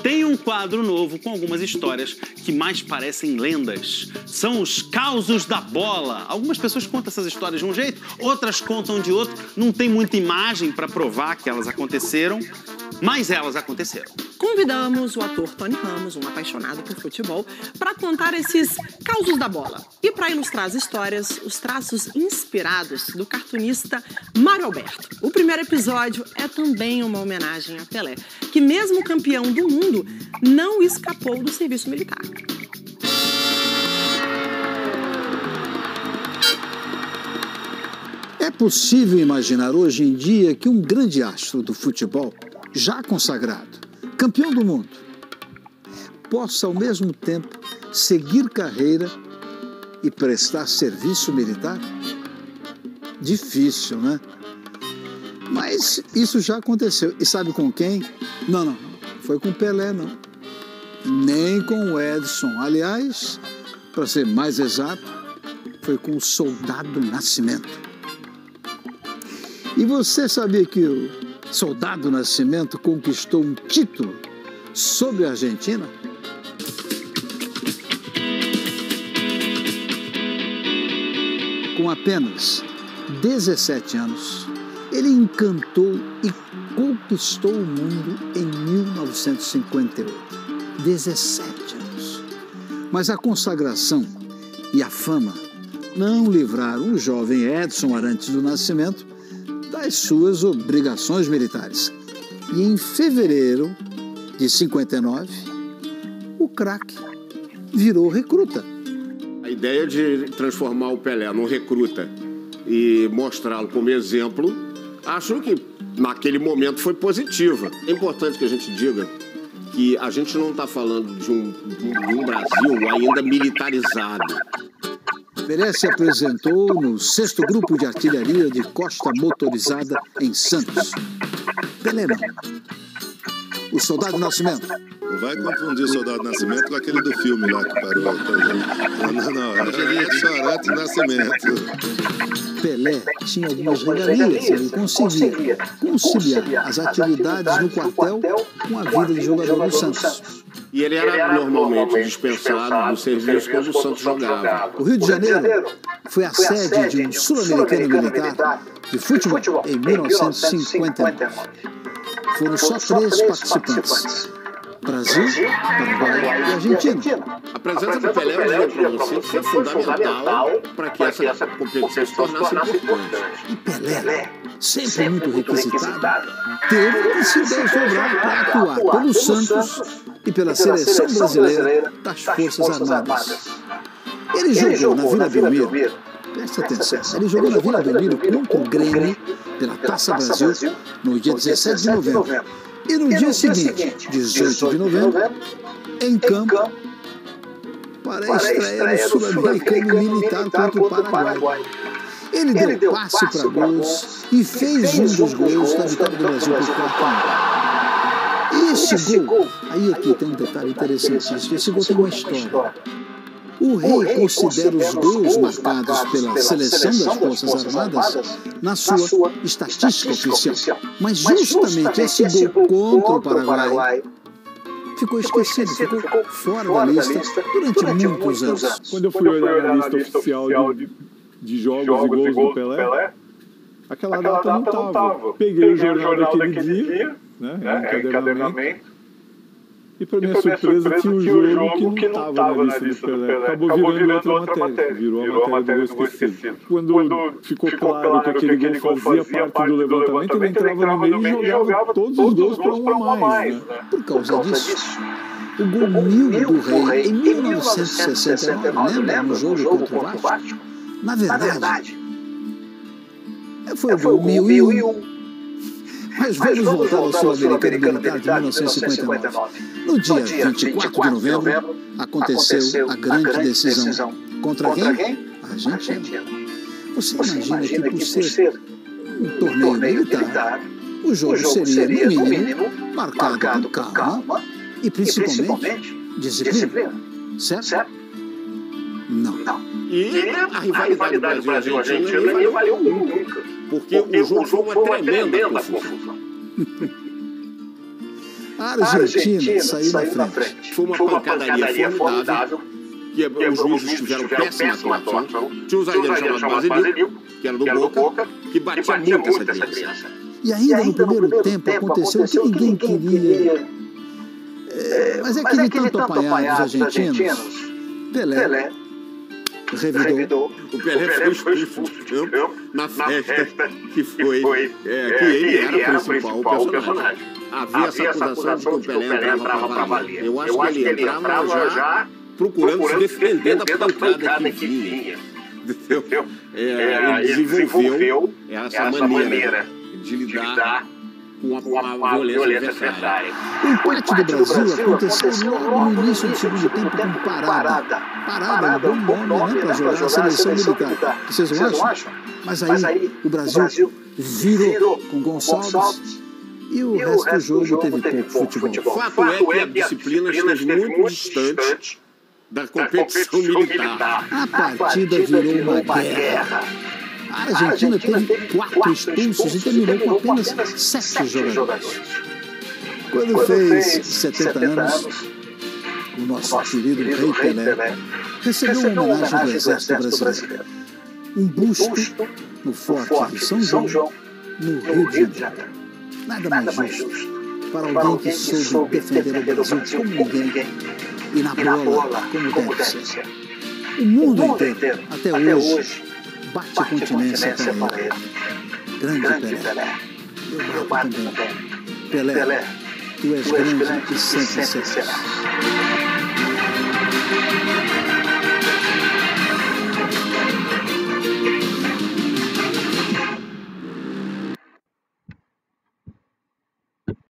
tem um quadro novo com algumas histórias que mais parecem lendas. São os causos da bola. Algumas pessoas contam essas histórias de um jeito, outras contam de outro. Não tem muita imagem para provar que elas aconteceram, mas elas aconteceram. Convidamos o ator Tony Ramos, um apaixonado por futebol, para contar esses causos da bola. E para ilustrar as histórias, os traços inspirados do cartunista Mário Alberto. O primeiro episódio é também uma homenagem a Pelé, que mesmo campeão do mundo, não escapou do serviço militar. É possível imaginar hoje em dia que um grande astro do futebol, já consagrado, campeão do mundo, possa ao mesmo tempo seguir carreira e prestar serviço militar? Difícil, né? Mas isso já aconteceu. E sabe com quem? Não foi com Pelé, não. Nem com o Edson. Aliás, para ser mais exato, foi com o Soldado Nascimento. E você sabia que o Soldado Nascimento conquistou um título sobre a Argentina? Com apenas 17 anos, ele encantou e conquistou o mundo em 1958. 17 anos. Mas a consagração e a fama não livraram o jovem Edson Arantes do Nascimento das suas obrigações militares. E em fevereiro de 59, o craque virou recruta. A ideia de transformar o Pelé num recruta e mostrá-lo como exemplo, acho que naquele momento foi positiva. É importante que a gente diga que a gente não está falando de um Brasil ainda militarizado. Pelé se apresentou no 6º Grupo de Artilharia de Costa Motorizada em Santos. Pelé não. O Soldado Nascimento. Não vai confundir o Soldado Nascimento com aquele do filme lá que parou. Não, é só Arantes Nascimento. Pelé tinha algumas regalias, ele conseguia conciliar as atividades no quartel com a vida de jogador do Santos. E ele era normalmente dispensado do serviço quando o Santos jogava. O Rio de Janeiro foi a sede de um sul-americano militar de futebol em 1959. Foram só 3 participantes: Brasil, Paraguai e Argentina. A presença do Pelé, eu diria para você, foi fundamental para que essa competição se tornasse importante. E Pelé, sempre muito requisitado, teve que se desdobrar para atuar pelo Santos e pela seleção brasileira das Forças Armadas. Ele jogou na Vila Belmiro, presta atenção, ele jogou na Vila Belmiro contra o Grêmio pela Taça Brasil no dia 17 de novembro. E no dia seguinte, 18 de novembro, em campo, para a estreia do Sul-Americano Militar contra o Paraguai. Ele deu passe para gols e fez um dos gols da vitória do Brasil por 4-1. E esse gol, aí aqui tem um detalhe interessantíssimo, esse gol tem uma história. O rei considera os gols marcados pela seleção das Forças Armadas na sua estatística oficial. Mas justamente esse gol contra o Paraguai ficou esquecido, ficou fora da lista durante muitos anos. Quando eu fui olhar a lista oficial de jogos e gols do Pelé, aquela data não estava. Peguei o jornal daquele dia, encadernamento, e para minha surpresa tinha um jogo que não estava na lista do Pelé. Acabou virando outra matéria, virou a matéria do gol esquecido. Quando ficou claro que aquele gol fazia parte do levantamento, ele entrava no meio e jogava todos os gols para um a mais. Por causa disso, o gol 1000 do Rei em 1969, lembra no jogo contra o Vasco? Na verdade, foi o gol 1001. Mas vamos voltar ao Sul-Americano Militar de 1959. No dia 24 de novembro, aconteceu a grande decisão. Contra quem? A Argentina. Você imagina que por ser um torneio militar, o jogo seria, no mínimo, marcado por calma e principalmente disciplina. Certo? Não. E a rivalidade do Brasil e Argentina não valeu nunca. Porque o jogo foi uma tremenda confusão. A Argentina saiu na frente. Foi uma pancadaria formidável, que os juízes tiveram péssima atuação. Tinha um zagueiro chamado Basilio, que era do Boca, que batia muito essa criança. E ainda no primeiro tempo aconteceu o que ninguém queria. Mas é aquele tanto apanhado dos argentinos. Pelé revidou. O Pelé foi expulso do campo na festa que foi que ele era o principal personagem. Havia essa acusação de que o Pelé entrava para valer. Eu acho que ele entrava já procurando se defender da pancada que vinha. Ele desenvolveu essa maneira de lidar com a violência adversária. O empate do Brasil aconteceu logo no início do segundo tempo com parada. Parada é um bom nome, né, para jogar a seleção militar. Vocês não acham? Mas aí o Brasil virou com Gonçalves e o resto do jogo teve pouco futebol. O fato é que a disciplina esteve muito distante da competição militar. A partida virou uma guerra. A Argentina teve 4 expulsos e terminou com apenas 7 jogadores. Quando fez 70 anos, o nosso querido Rei Pelé recebeu uma homenagem do Exército Brasileiro. Um busto no Forte de São João, no Rio de Janeiro. Nada mais justo para alguém que soube defender o Brasil como ninguém e na bola como deve ser. O mundo inteiro, até hoje, bate continência para ele. Grande Pelé. Eu bato também. Pelé, tu és grande e sempre serás.